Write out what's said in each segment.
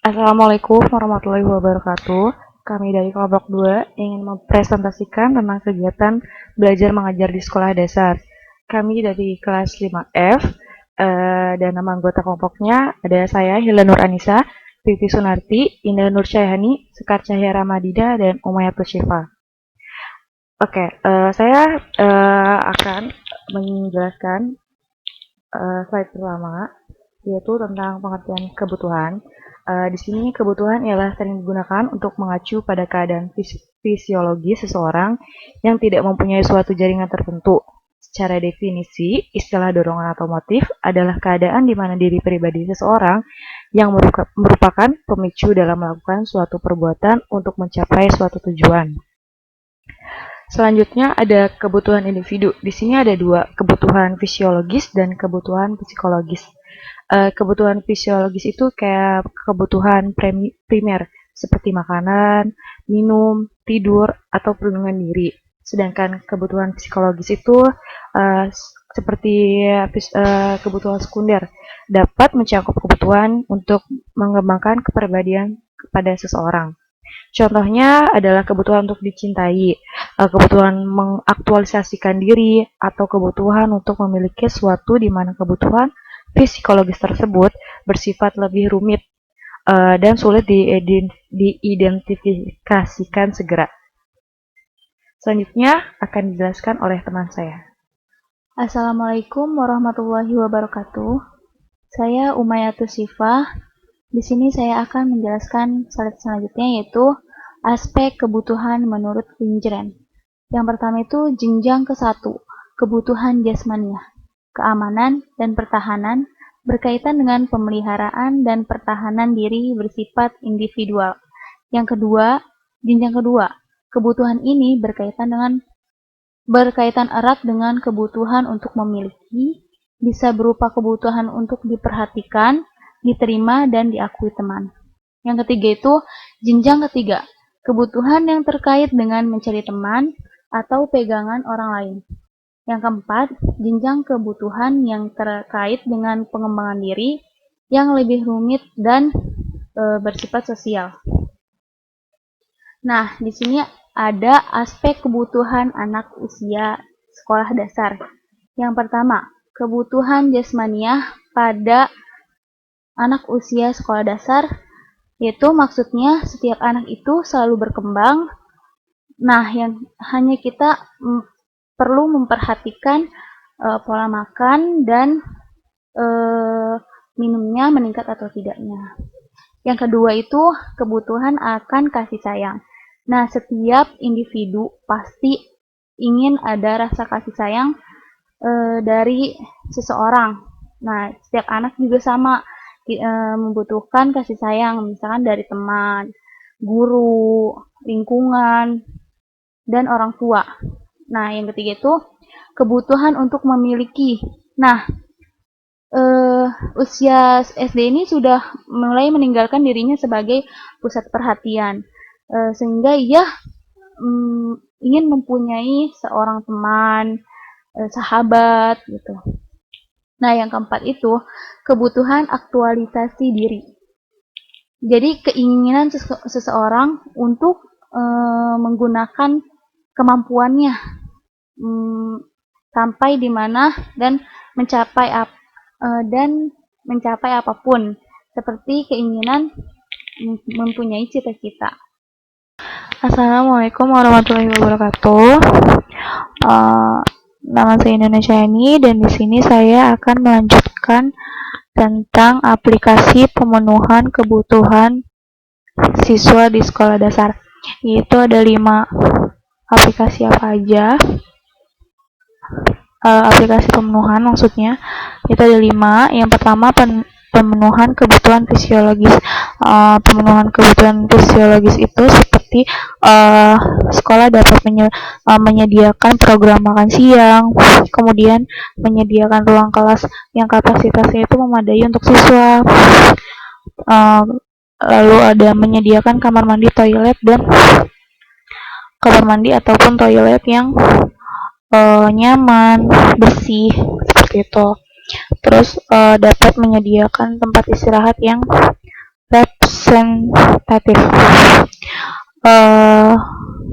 Assalamualaikum warahmatullahi wabarakatuh. Kami dari kelompok 2 ingin mempresentasikan tentang kegiatan belajar mengajar di sekolah dasar. Kami dari kelas 5F, dan nama anggota kelompoknya ada saya, Hila Nur Anissa, Titi Sunarti, Indah Nur Syahani, Sekar Cahya Ramadida, dan Umayyatus Syifa. Oke, saya akan menjelaskan slide pertama, yaitu tentang pengertian kebutuhan. Di sini kebutuhan ialah sering digunakan untuk mengacu pada keadaan fisiologis seseorang yang tidak mempunyai suatu jaringan tertentu. Secara definisi, istilah dorongan atau motif adalah keadaan di mana diri pribadi seseorang yang merupakan pemicu dalam melakukan suatu perbuatan untuk mencapai suatu tujuan. Selanjutnya ada kebutuhan individu. Di sini ada dua, kebutuhan fisiologis dan kebutuhan psikologis. Kebutuhan fisiologis itu kayak kebutuhan primer seperti makanan, minum, tidur, atau perlindungan diri. Sedangkan kebutuhan psikologis itu seperti kebutuhan sekunder, dapat mencakup kebutuhan untuk mengembangkan kepribadian kepada seseorang. Contohnya adalah kebutuhan untuk dicintai, kebutuhan mengaktualisasikan diri, atau kebutuhan untuk memiliki sesuatu di mana kebutuhan psikologis tersebut bersifat lebih rumit dan sulit diidentifikasikan segera. Selanjutnya akan dijelaskan oleh teman saya. Assalamualaikum warahmatullahi wabarakatuh. Saya Umayyatus Syifa. Di sini saya akan menjelaskan slide selanjutnya, yaitu aspek kebutuhan menurut Lindgren. Yang pertama itu jenjang ke-1, kebutuhan jasmaniah. Keamanan dan pertahanan berkaitan dengan pemeliharaan dan pertahanan diri bersifat individual. Yang kedua, jenjang kedua, kebutuhan ini berkaitan erat dengan kebutuhan untuk memiliki, bisa berupa kebutuhan untuk diperhatikan, diterima, dan diakui teman. Yang ketiga itu jenjang ketiga, kebutuhan yang terkait dengan mencari teman atau pegangan orang lain. Yang keempat, jenjang kebutuhan yang terkait dengan pengembangan diri yang lebih rumit dan bersifat sosial. Nah, di sini ada aspek kebutuhan anak usia sekolah dasar. Yang pertama, kebutuhan jasmaniah pada anak usia sekolah dasar, yaitu maksudnya setiap anak itu selalu berkembang. Nah, yang hanya kita perlu memperhatikan pola makan dan minumnya meningkat atau tidaknya. Yang kedua itu kebutuhan akan kasih sayang. Nah, setiap individu pasti ingin ada rasa kasih sayang dari seseorang. Nah, setiap anak juga sama membutuhkan kasih sayang, misalkan dari teman, guru, lingkungan, dan orang tua. Nah, yang ketiga itu kebutuhan untuk memiliki. Nah, usia SD ini sudah mulai meninggalkan dirinya sebagai pusat perhatian, sehingga ia ingin mempunyai seorang teman, sahabat gitu. Nah, yang keempat itu kebutuhan aktualisasi diri. Jadi keinginan seseorang untuk menggunakan kemampuannya sampai di mana dan mencapai apapun, seperti keinginan mempunyai cita-cita. Assalamualaikum warahmatullahi wabarakatuh. Nama saya Indonesia ini, dan di sini saya akan melanjutkan tentang aplikasi pemenuhan kebutuhan siswa di sekolah dasar. Yaitu ada 5 aplikasi apa aja. Aplikasi pemenuhan maksudnya itu ada 5. Yang pertama pemenuhan kebutuhan fisiologis. Pemenuhan kebutuhan fisiologis itu seperti sekolah dapat menyediakan program makan siang, kemudian menyediakan ruang kelas yang kapasitasnya itu memadai untuk siswa, lalu ada menyediakan kamar mandi, toilet, dan kamar mandi ataupun toilet yang nyaman, bersih, seperti itu. Terus dapat menyediakan tempat istirahat yang representatif.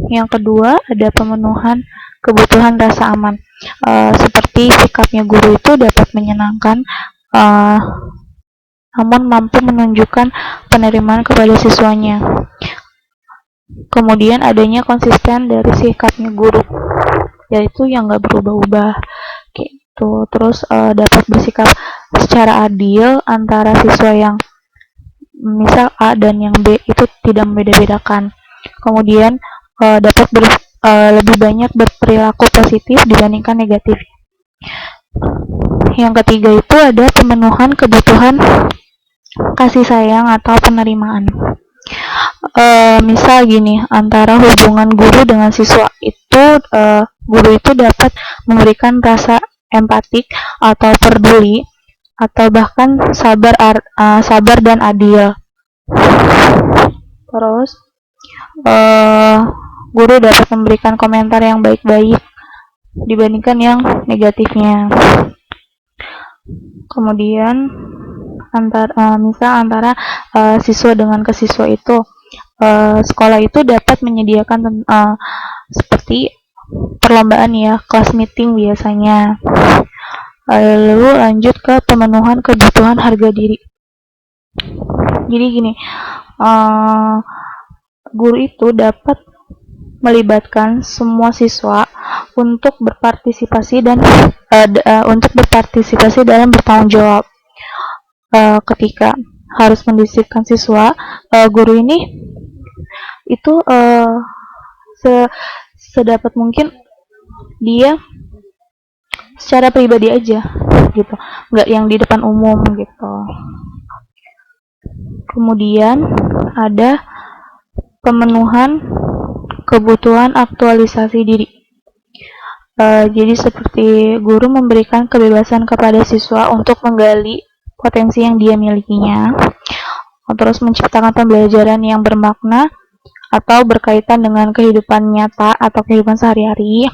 Yang kedua ada pemenuhan kebutuhan rasa aman. Seperti sikapnya guru itu dapat menyenangkan, namun mampu menunjukkan penerimaan kepada siswanya. Kemudian adanya konsisten dari sikapnya guru, yaitu yang nggak berubah-ubah gitu. Terus dapat bersikap secara adil antara siswa yang misal A dan yang B itu tidak membeda-bedakan. Kemudian dapat lebih banyak berperilaku positif dibandingkan negatif. Yang ketiga itu ada pemenuhan kebutuhan kasih sayang atau penerimaan. Misal gini, antara hubungan guru dengan siswa itu guru itu dapat memberikan rasa empatik atau peduli atau bahkan sabar dan adil. Terus guru dapat memberikan komentar yang baik-baik dibandingkan yang negatifnya. Kemudian misal antara siswa dengan kesiswa itu, sekolah itu dapat menyediakan seperti perlombaan ya, kelas meeting biasanya. Lalu lanjut ke pemenuhan kebutuhan harga diri. Jadi gini, guru itu dapat melibatkan semua siswa untuk berpartisipasi dalam bertanggung jawab. Ketika harus mendisiplinkan siswa, guru ini itu sedapat mungkin dia secara pribadi aja gitu, nggak yang di depan umum gitu. Kemudian ada pemenuhan kebutuhan aktualisasi diri. Jadi seperti guru memberikan kebebasan kepada siswa untuk menggali potensi yang dia milikinya, terus menciptakan pembelajaran yang bermakna atau berkaitan dengan kehidupan nyata atau kehidupan sehari-hari.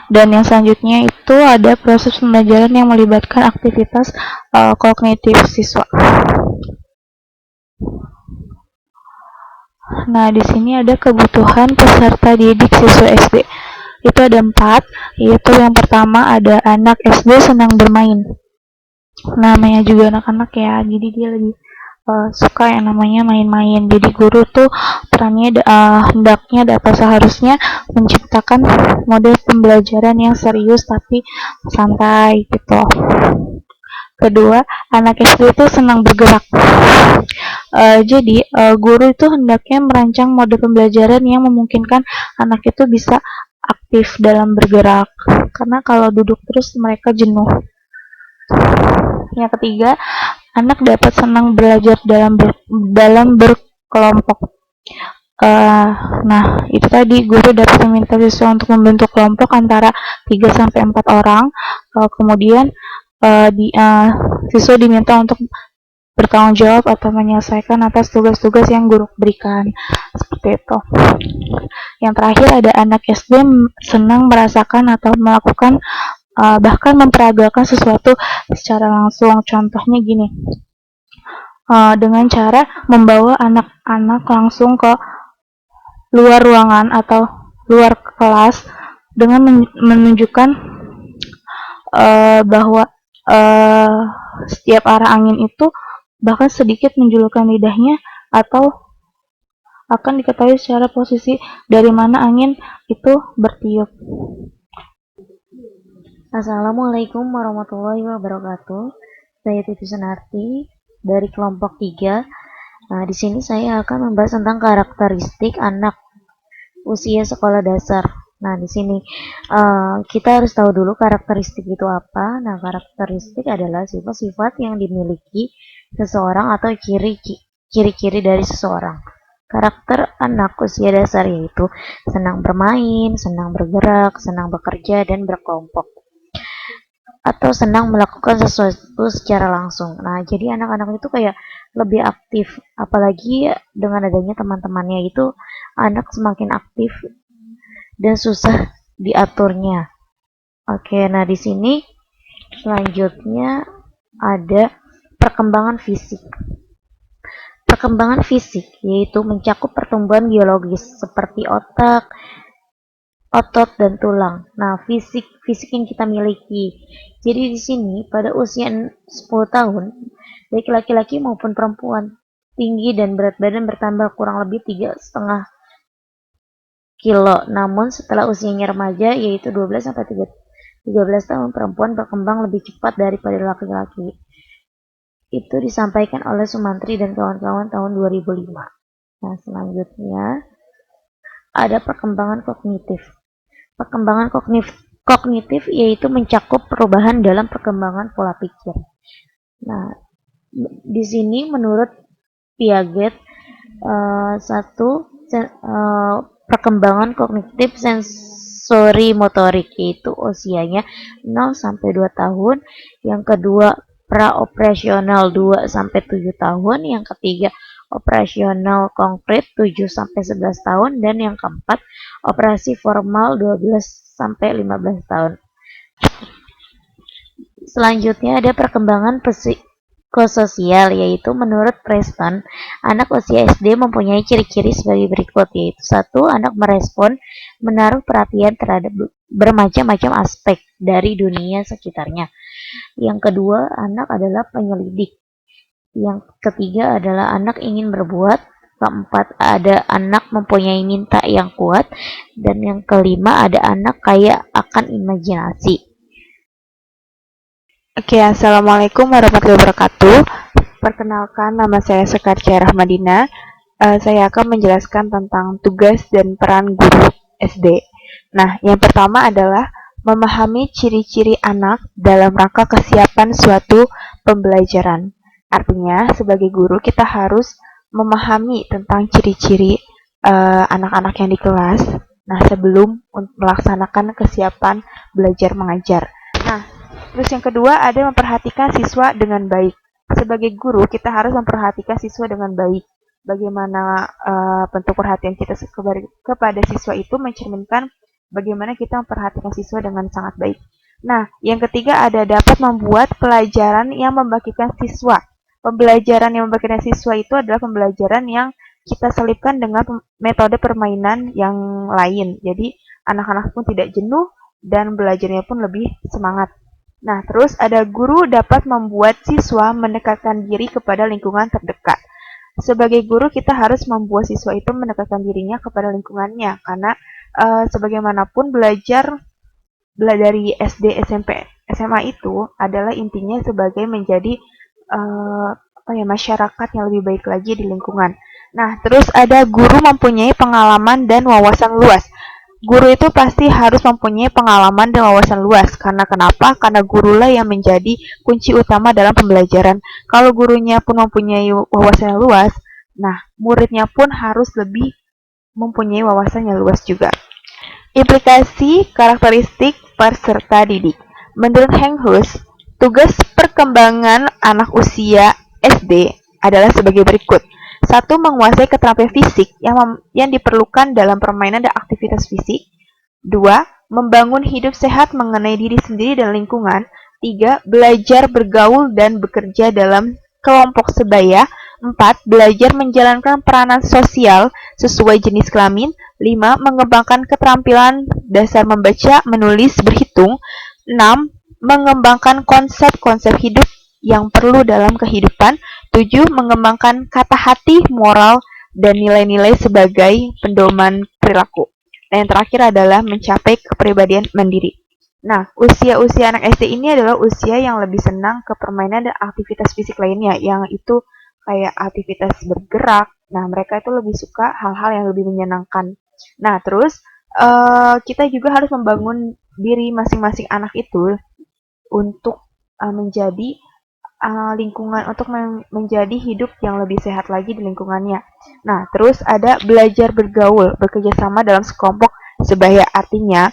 Dan yang selanjutnya itu ada proses pembelajaran yang melibatkan aktivitas kognitif siswa. Nah, di sini ada kebutuhan peserta didik siswa SD. Itu ada 4, yaitu yang pertama ada anak SD senang bermain. Namanya juga anak-anak ya, jadi dia lebih suka yang namanya main-main. Jadi guru tuh perannya hendaknya atau seharusnya menciptakan model pembelajaran yang serius tapi santai gitu. Kedua, anak SD itu senang bergerak. Jadi guru itu hendaknya merancang model pembelajaran yang memungkinkan anak itu bisa aktif dalam bergerak, karena kalau duduk terus mereka jenuh. Yang ketiga, anak dapat senang belajar dalam berkelompok. Nah, itu tadi guru dapat meminta siswa untuk membentuk kelompok antara 3-4 orang. Kemudian siswa diminta untuk bertanggung jawab atau menyelesaikan atas tugas-tugas yang guru berikan. Seperti itu. Yang terakhir ada anak SD senang merasakan atau melakukan bahkan memperagakan sesuatu secara langsung. Contohnya gini, dengan cara membawa anak-anak langsung ke luar ruangan atau luar kelas dengan menunjukkan bahwa setiap arah angin itu bahkan sedikit menjulurkan lidahnya, atau akan diketahui secara posisi dari mana angin itu bertiup. Assalamualaikum warahmatullahi wabarakatuh. Saya Tivi Sunarti dari kelompok 3. Nah, di sini saya akan membahas tentang karakteristik anak usia sekolah dasar. Nah, di sini kita harus tahu dulu karakteristik itu apa. Nah, karakteristik adalah sifat-sifat yang dimiliki seseorang atau ciri-ciri dari seseorang. Karakter anak usia dasar yaitu senang bermain, senang bergerak, senang bekerja, dan berkelompok, atau senang melakukan sesuatu secara langsung. Nah, jadi anak-anak itu kayak lebih aktif, apalagi dengan adanya teman-temannya itu anak semakin aktif dan susah diaturnya. Oke, nah di sini selanjutnya ada perkembangan fisik. Perkembangan fisik yaitu mencakup pertumbuhan biologis seperti otak, otot dan tulang. Nah, fisik yang kita miliki. Jadi di sini pada usia 10 tahun, baik laki-laki maupun perempuan, tinggi dan berat badan bertambah kurang lebih 3,5 kilo. Namun setelah usianya remaja yaitu 12 sampai 13 tahun, perempuan berkembang lebih cepat daripada laki-laki. Itu disampaikan oleh Sumantri dan kawan-kawan tahun 2005. Nah, selanjutnya ada perkembangan kognitif. Perkembangan kognitif yaitu mencakup perubahan dalam perkembangan pola pikir. Nah, di sini menurut Piaget, perkembangan kognitif sensori motorik yaitu usianya 0 sampai 2 tahun, yang kedua praoperasional 2 sampai 7 tahun, yang ketiga operasional konkret 7 sampai 11 tahun, dan yang keempat operasi formal 12 sampai 15 tahun. Selanjutnya ada perkembangan psikososial, yaitu menurut Preston, anak usia SD mempunyai ciri-ciri sebagai berikut, yaitu 1. Anak merespon, menaruh perhatian terhadap bermacam-macam aspek dari dunia sekitarnya. Yang kedua, anak adalah penyelidik. Yang ketiga adalah anak ingin berbuat. Keempat, ada anak mempunyai minta yang kuat. Dan yang kelima, ada anak kaya akan imajinasi. Oke, assalamualaikum warahmatullahi wabarakatuh. Perkenalkan, nama saya Sekarcia Rahmadina. Saya akan menjelaskan tentang tugas dan peran guru SD. Nah, yang pertama adalah memahami ciri-ciri anak dalam rangka kesiapan suatu pembelajaran. Artinya, sebagai guru kita harus memahami tentang ciri-ciri anak-anak yang di kelas. Nah, sebelum melaksanakan kesiapan belajar mengajar. Nah, terus yang kedua ada memperhatikan siswa dengan baik. Sebagai guru kita harus memperhatikan siswa dengan baik. Bagaimana bentuk perhatian kita kepada siswa itu mencerminkan bagaimana kita memperhatikan siswa dengan sangat baik. Nah, yang ketiga ada dapat membuat pelajaran yang membagikan siswa. Pembelajaran yang membagikan siswa itu adalah pembelajaran yang kita selipkan dengan metode permainan yang lain. Jadi anak-anak pun tidak jenuh dan belajarnya pun lebih semangat. Nah, terus ada guru dapat membuat siswa mendekatkan diri kepada lingkungan terdekat. Sebagai guru kita harus membuat siswa itu mendekatkan dirinya kepada lingkungannya, karena sebagaimanapun belajar dari SD, SMP, SMA itu adalah intinya sebagai menjadi masyarakat yang lebih baik lagi di lingkungan. Nah, terus ada guru mempunyai pengalaman dan wawasan luas. Guru itu pasti harus mempunyai pengalaman dan wawasan luas. Karena kenapa? Karena gurulah yang menjadi kunci utama dalam pembelajaran. Kalau gurunya pun mempunyai wawasan yang luas, nah muridnya pun harus lebih mempunyai wawasan yang luas juga. Implikasi karakteristik peserta didik. Menurut Heng Hus, tugas perkembangan anak usia SD adalah sebagai berikut. 1. Menguasai keterampilan fisik yang diperlukan dalam permainan dan aktivitas fisik. 2. Membangun hidup sehat mengenai diri sendiri dan lingkungan. 3. Belajar bergaul dan bekerja dalam kelompok sebaya. 4. Belajar menjalankan peranan sosial sesuai jenis kelamin. 5. Mengembangkan keterampilan dasar membaca, menulis, berhitung. 6. Mengembangkan konsep-konsep hidup yang perlu dalam kehidupan. 7. Mengembangkan kata hati, moral, dan nilai-nilai sebagai pedoman perilaku. Dan yang terakhir adalah mencapai kepribadian mandiri. Nah, usia-usia anak SD ini adalah usia yang lebih senang ke permainan dan aktivitas fisik lainnya, yang itu kayak aktivitas bergerak. Nah, mereka itu lebih suka hal-hal yang lebih menyenangkan. Nah, terus kita juga harus membangun diri masing-masing anak itu untuk menjadi lingkungan, untuk menjadi hidup yang lebih sehat lagi di lingkungannya. Nah, terus ada belajar bergaul, bekerjasama dalam sekelompok sebaya. Artinya,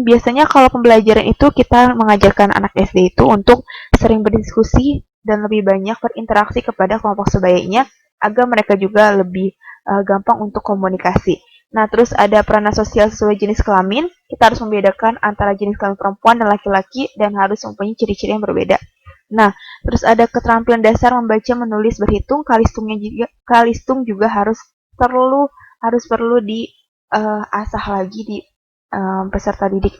biasanya kalau pembelajaran itu kita mengajarkan anak SD itu untuk sering berdiskusi dan lebih banyak berinteraksi kepada kelompok sebayanya agar mereka juga lebih gampang untuk komunikasi. Nah, terus ada peranan sosial sesuai jenis kelamin. Kita harus membedakan antara jenis kelamin perempuan dan laki-laki dan harus mempunyai ciri-ciri yang berbeda. Nah, terus ada keterampilan dasar membaca, menulis, berhitung. Kalistung juga harus perlu diasah lagi di peserta didik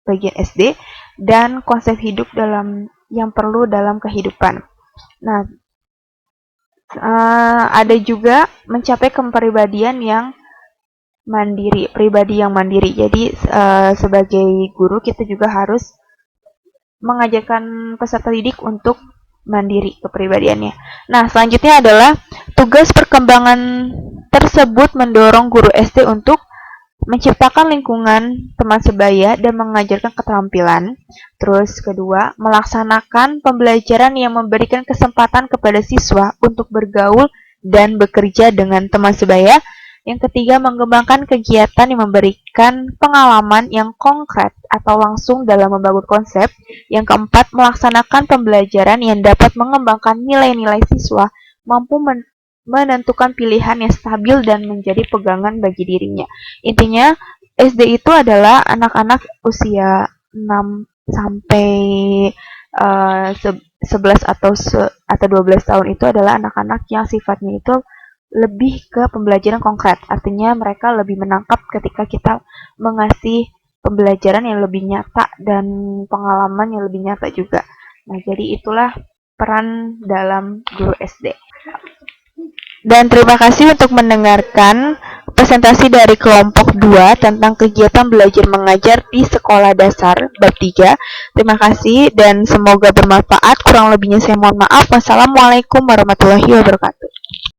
bagian SD, dan konsep hidup yang perlu dalam kehidupan. Nah, ada juga mencapai kepribadian yang mandiri, pribadi yang mandiri. Jadi sebagai guru kita juga harus mengajarkan peserta didik untuk mandiri kepribadiannya. Nah, selanjutnya adalah tugas perkembangan tersebut mendorong guru SD untuk menciptakan lingkungan teman sebaya dan mengajarkan keterampilan. Terus kedua, melaksanakan pembelajaran yang memberikan kesempatan kepada siswa untuk bergaul dan bekerja dengan teman sebaya. Yang ketiga, mengembangkan kegiatan yang memberikan pengalaman yang konkret atau langsung dalam membangun konsep. Yang keempat, melaksanakan pembelajaran yang dapat mengembangkan nilai-nilai siswa, mampu menentukan pilihan yang stabil dan menjadi pegangan bagi dirinya. Intinya, SD itu adalah anak-anak usia 6 sampai 11 atau 12 tahun itu adalah anak-anak yang sifatnya itu lebih ke pembelajaran konkret. Artinya mereka lebih menangkap ketika kita mengasih pembelajaran yang lebih nyata dan pengalaman yang lebih nyata juga. Nah, jadi itulah peran dalam guru SD. Dan terima kasih untuk mendengarkan presentasi dari kelompok 2 tentang kegiatan belajar mengajar di sekolah dasar bab 3. Terima kasih dan semoga bermanfaat. Kurang lebihnya saya mohon maaf. Wassalamualaikum warahmatullahi wabarakatuh.